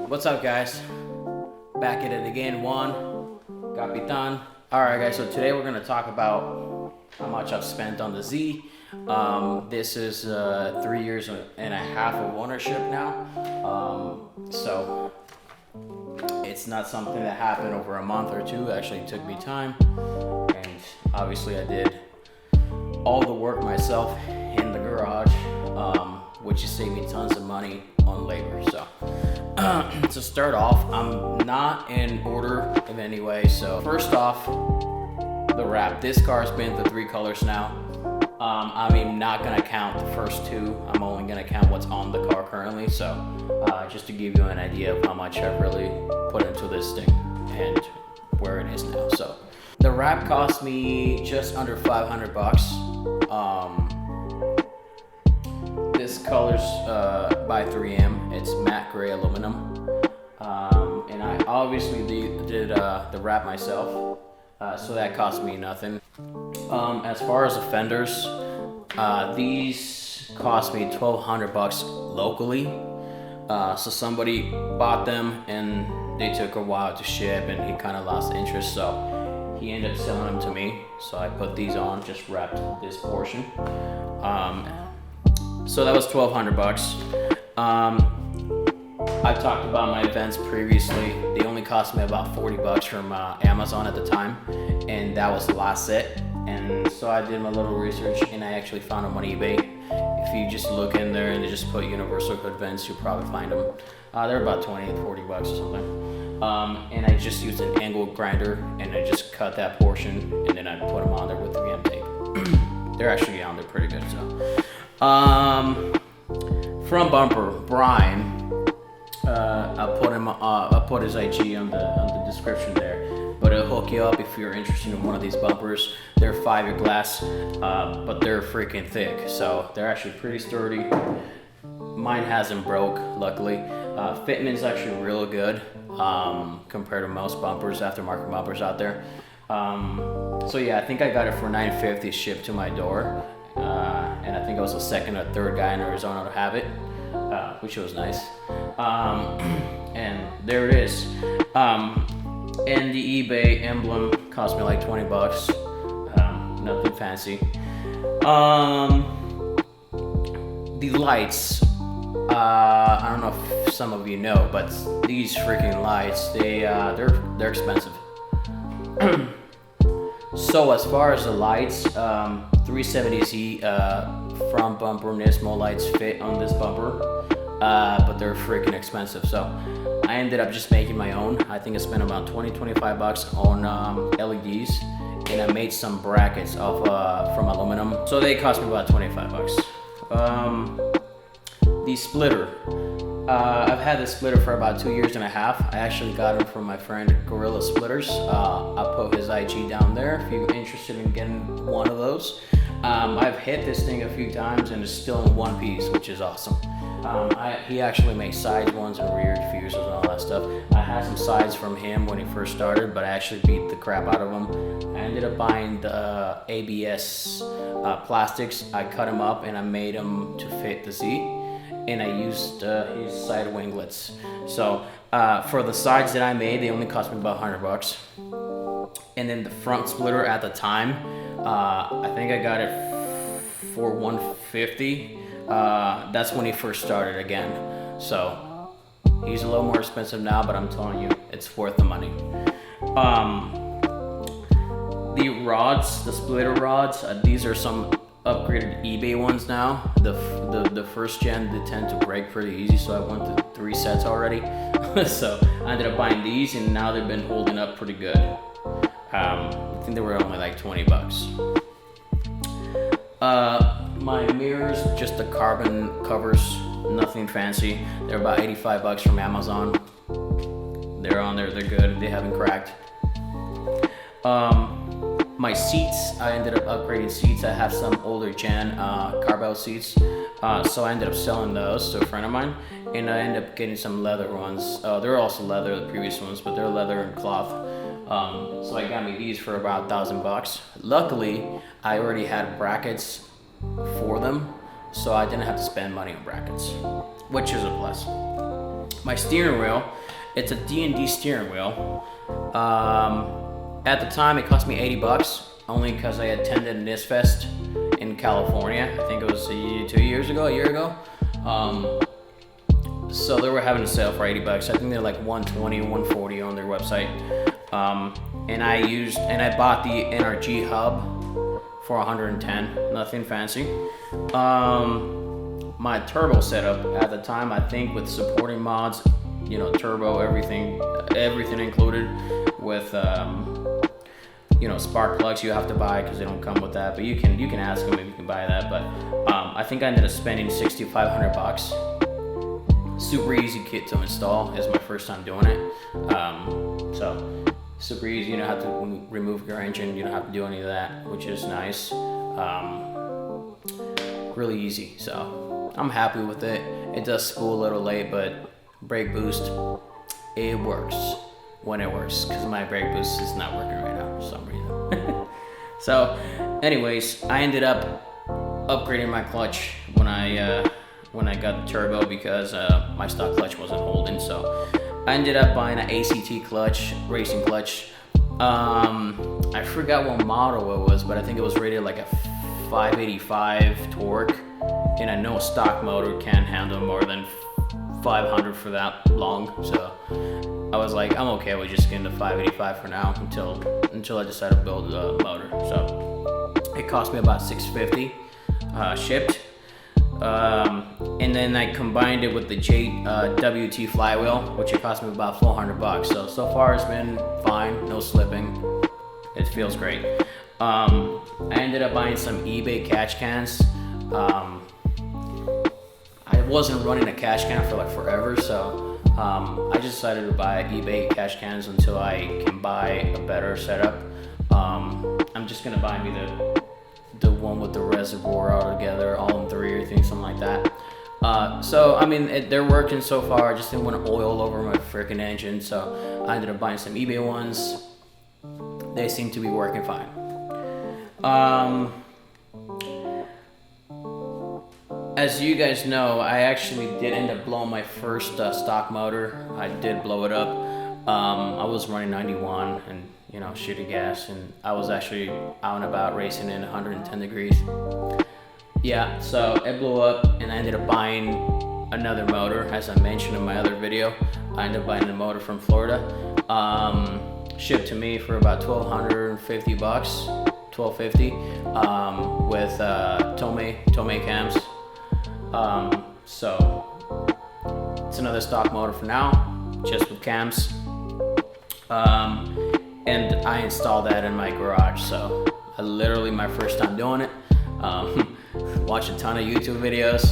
What's up, guys? Back at it again, Juan, Capitan. Alright, guys, so today we're going to talk about how much I've spent on the Z. This is 3 years and a half of ownership now. So it's not something that happened over a month or two. It actually took me time. And obviously I did all the work myself in the garage, which has saved me tons of money on labor. So to start off, I'm not in order of any way. So first off, the wrap. This car's been the 3 colors now. I'm not gonna count the first 2. I'm only gonna count what's on the car currently. So just to give you an idea of how much I've really put into this thing and where it is now. So the wrap cost me just under $500. This color's by 3M. It's matte gray aluminum. And I obviously did the wrap myself, so that cost me nothing. As far as the fenders, these cost me $1,200 locally. So somebody bought them and they took a while to ship and he kind of lost interest, so he ended up selling them to me. So I put these on, just wrapped this portion. So that was $1,200. I talked about my events previously. They only cost me about $40 from Amazon at the time, and that was the last set. And so I did my little research and I actually found them on eBay. If you just look in there and just put Universal Hood Vents, you'll probably find them. They're about $20 to $40 or something. And I just used an angle grinder and I just cut that portion and then I put them on there with 3M tape. They're actually on there pretty good. So front bumper, Brian. I put his IG on the description there, but it'll hook you up if you're interested in one of these bumpers. They're fiberglass, but they're freaking thick, so they're actually pretty sturdy. Mine hasn't broke, luckily. Fitment's actually real good compared to most bumpers, aftermarket bumpers out there. So yeah, I think I got it for $950 shipped to my door, and I think I was the second or third guy in Arizona to have it. Which was nice. And there it is. And the eBay emblem cost me like $20. Nothing fancy. The lights. I don't know if some of you know, but these freaking lights, they're expensive. So as far as the lights, 370Z front bumper Nismo lights fit on this bumper, but they're freaking expensive. So I ended up just making my own. I think I spent about $20-25 on LEDs, and I made some brackets from aluminum. So they cost me about $25. The splitter. I've had this splitter for about 2 years and a half. I actually got it from my friend Gorilla Splitters. I'll put his IG down there if you're interested in getting one of those. I've hit this thing a few times and it's still in one piece, which is awesome. He actually makes side ones and rear diffusers and all that stuff. I had some sides from him when he first started, but I actually beat the crap out of them. I ended up buying the ABS plastics. I cut them up and I made them to fit the Z. And I used his side winglets. So for the sides that I made, they only cost me about $100. And then the front splitter at the time, I think I got it for $150. That's when he first started again. So he's a little more expensive now, but I'm telling you, it's worth the money. The rods, the splitter rods, these are some upgraded eBay ones now. The first gen, they tend to break pretty easy, so I went to 3 sets already. So I ended up buying these, and now they've been holding up pretty good. I think they were only like $20. My mirrors, just the carbon covers, nothing fancy. They're about $85 from Amazon. They're on there, they're good, they haven't cracked. My seats, I ended up upgrading seats. I have some older gen Carbell seats, so I ended up selling those to a friend of mine, and I ended up getting some leather ones. They're also leather, the previous ones, but they're leather and cloth. So I got me these for about $1,000. Luckily, I already had brackets for them, so I didn't have to spend money on brackets, which is a plus. My steering wheel, it's a D&D steering wheel. At the time, it cost me $80, only because I attended NIS Fest in California. I think it was 2 years ago, a year ago. So they were having a sale for $80. I think they're like $120, $140 on their website. And I bought the NRG hub for $110. Nothing fancy. My turbo setup at the time, I think with supporting mods, you know, turbo, everything included with spark plugs you have to buy because they don't come with that, but you can ask them if you can buy that. But I think I ended up spending $6,500. Super easy kit to install. It's my first time doing it, so super easy. You don't have to remove your engine, you don't have to do any of that, which is nice. Really easy, so I'm happy with it. It does spool a little late, but brake boost, it works when it works, because my brake boost is not working right now for some reason. So anyways, I ended up upgrading my clutch when I got the turbo, because my stock clutch wasn't holding. So I ended up buying an ACT clutch, racing clutch. I forgot what model it was, but I think it was rated like a 585 torque, and I know a stock motor can't handle more than 500 for that long. So I was like, I'm okay with just getting the 585 for now until I decide to build a motor. So it cost me about $650 shipped. And then I combined it with the WT flywheel, which it cost me about $400. So far it's been fine, no slipping. It feels great. I ended up buying some eBay catch cans. I wasn't running a catch can for like forever, so I just decided to buy eBay catch cans until I can buy a better setup. I'm just gonna buy me the one with the reservoir all together, all in 3 or things, something like that. So I mean, they're working so far. I just didn't want to oil over my freaking engine, so I ended up buying some eBay ones. They seem to be working fine. As you guys know, I actually did end up blowing my first stock motor. I did blow it up. I was running 91 and shitty gas, and I was actually out and about racing in 110 degrees. Yeah, so it blew up, and I ended up buying another motor. As I mentioned in my other video, I ended up buying a motor from Florida. Shipped to me for about $1,250, $1,250, with Tomei cams. So it's another stock motor for now, just with cams. And I installed that in my garage, so literally my first time doing it. Watched a ton of YouTube videos.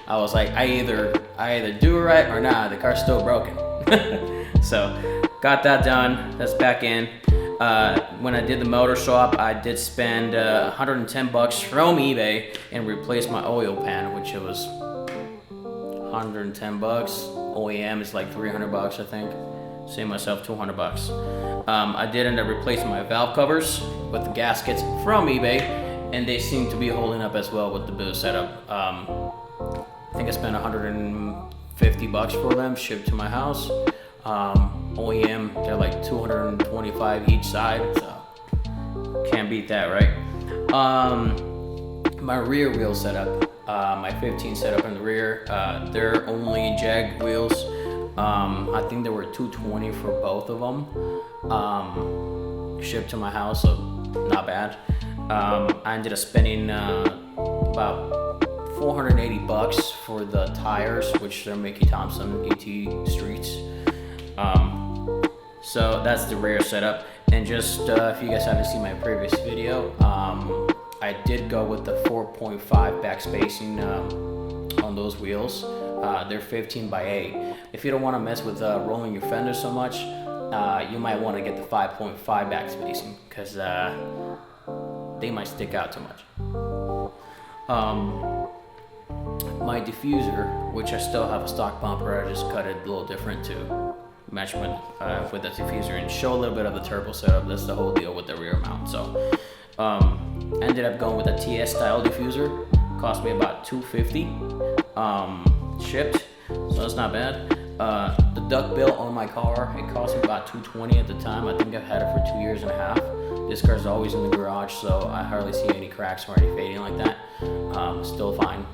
I was like, I either do it right or not. The car's still broken. So got that done. That's back in. When I did the motor swap, I did spend $110 from eBay and replaced my oil pan, which it was $110. OEM is like $300, I think. Saved myself $200. I did end up replacing my valve covers with the gaskets from eBay, and they seem to be holding up as well with the build setup. I think I spent $150 for them, shipped to my house. OEM, they're like $225 each side, so can't beat that, right? My rear wheel setup, my 15 setup in the rear, they're only Jag wheels. I think there were $220 for both of them. Shipped to my house, so not bad. I ended up spending about $480 for the tires, which they're Mickey Thompson ET Streets. So that's the rear setup. And just if you guys haven't seen my previous video, I did go with the 4.5 back spacing on those wheels. They're 15x8. If you don't want to mess with rolling your fenders so much, you might want to get the 5.5 back spacing, because they might stick out too much. My diffuser, which I still have a stock bumper, I just cut it a little different to match with the diffuser and show a little bit of the turbo setup. That's the whole deal with the rear mount. So I ended up going with a TS style diffuser cost me about $250 shipped, so that's not bad. The duck bill on my car, it cost me about $220 at the time. I think I've had it for 2.5 years. This car's always in the garage, so I hardly see any cracks or any fading like that. Still fine.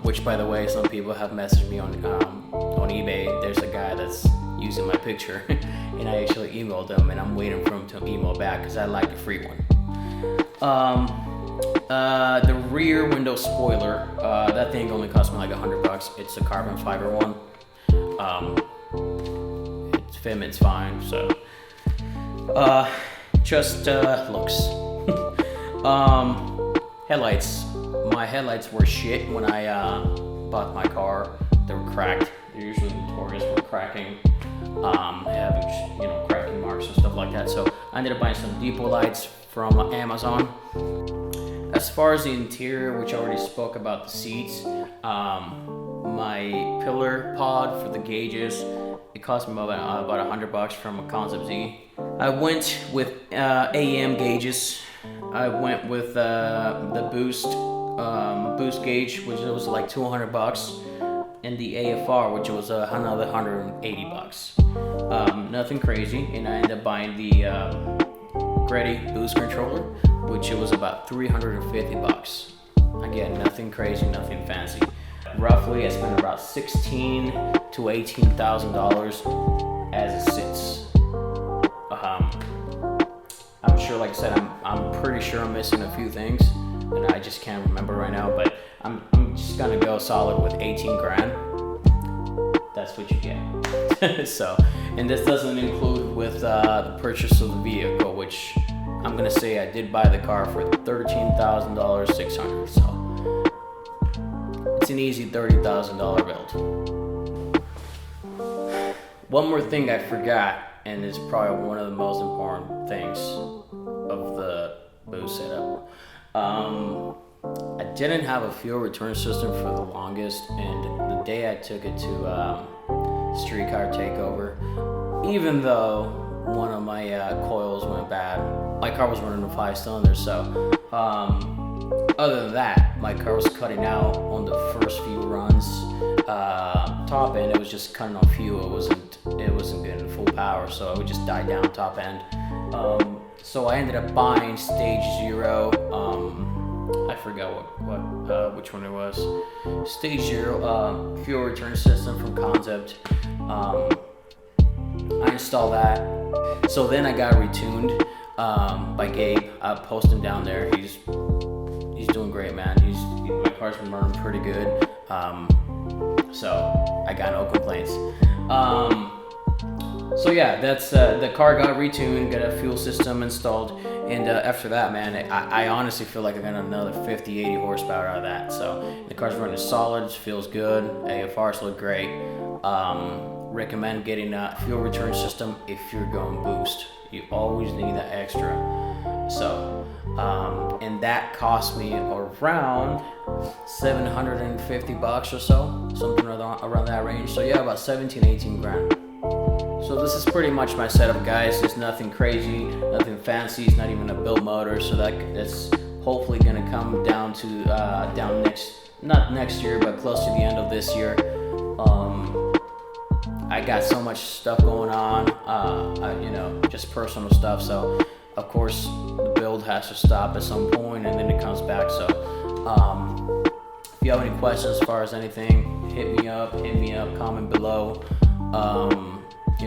Which, by the way, some people have messaged me on eBay. There's a guy that's using my picture, and I actually emailed him, and I'm waiting for him to email back because I like the free one. The rear window spoiler, that thing only cost me like $100. It's a carbon fiber one. It's fine, so just looks. Headlights. My headlights were shit when I bought my car. They were cracked. They're usually notorious for cracking, having cracking marks and stuff like that. So I ended up buying some depot lights from Amazon. As far as the interior, which I already spoke about the seats, my pillar pod for the gauges, it cost me about $100 from a Concept Z. I went with AM gauges. I went with the boost gauge, which was like $200, and the AFR, which was another $180. Nothing crazy, and I ended up buying the Gretty boost controller, which it was about $350. Again, nothing crazy, nothing fancy. Roughly, I spent about $16,000 to $18,000 as it sits. I'm sure, like I said, I'm pretty sure I'm missing a few things, and I just can't remember right now. But I'm just gonna go solid with 18 grand. That's what you get. So, and this doesn't include with the purchase of the vehicle, which I'm gonna say I did buy the car for $13,600. So it's an easy $30,000 build. One more thing I forgot, and it's probably one of the most important things of the boost setup. I didn't have a fuel return system for the longest, and the day I took it to Streetcar Takeover, even though one of my coils went bad, my car was running a 5 cylinder, so other than that, my car was cutting out on the first few runs. Top end, it was just cutting off fuel. It wasn't getting full power, so it would just die down top end. So I ended up buying Stage 0. I forgot which one it was. Stage 0 fuel return system from Concept. I installed that. So then I got retuned by Gabe. I post him down there. He's doing great, man. My car's been running pretty good. So I got no complaints. So yeah, that's the car got retuned, got a fuel system installed, and after that, man, I honestly feel like I got another 50-80 horsepower out of that. So the car's running solid, feels good, AFRs look great. Recommend getting a fuel return system if you're going boost. You always need that extra. So, and that cost me around $750 or so, something around that range. So yeah, about 17-18 grand. So this is pretty much my setup, guys. It's nothing crazy, nothing fancy. It's not even a build motor, so that's hopefully gonna come down to not next year, but close to the end of this year. I got so much stuff going on, just personal stuff. So of course the build has to stop at some point, and then it comes back. So if you have any questions as far as anything, hit me up, comment below.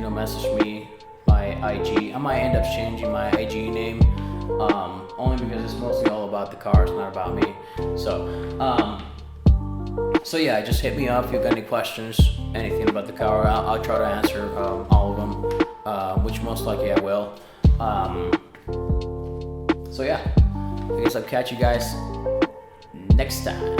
Message me my IG. I might end up changing my IG name, only because it's mostly all about the car. It's not about me. So yeah, just hit me up if you've got any questions, anything about the car. I'll try to answer all of them, which most likely I will. So yeah, I guess I'll catch you guys next time.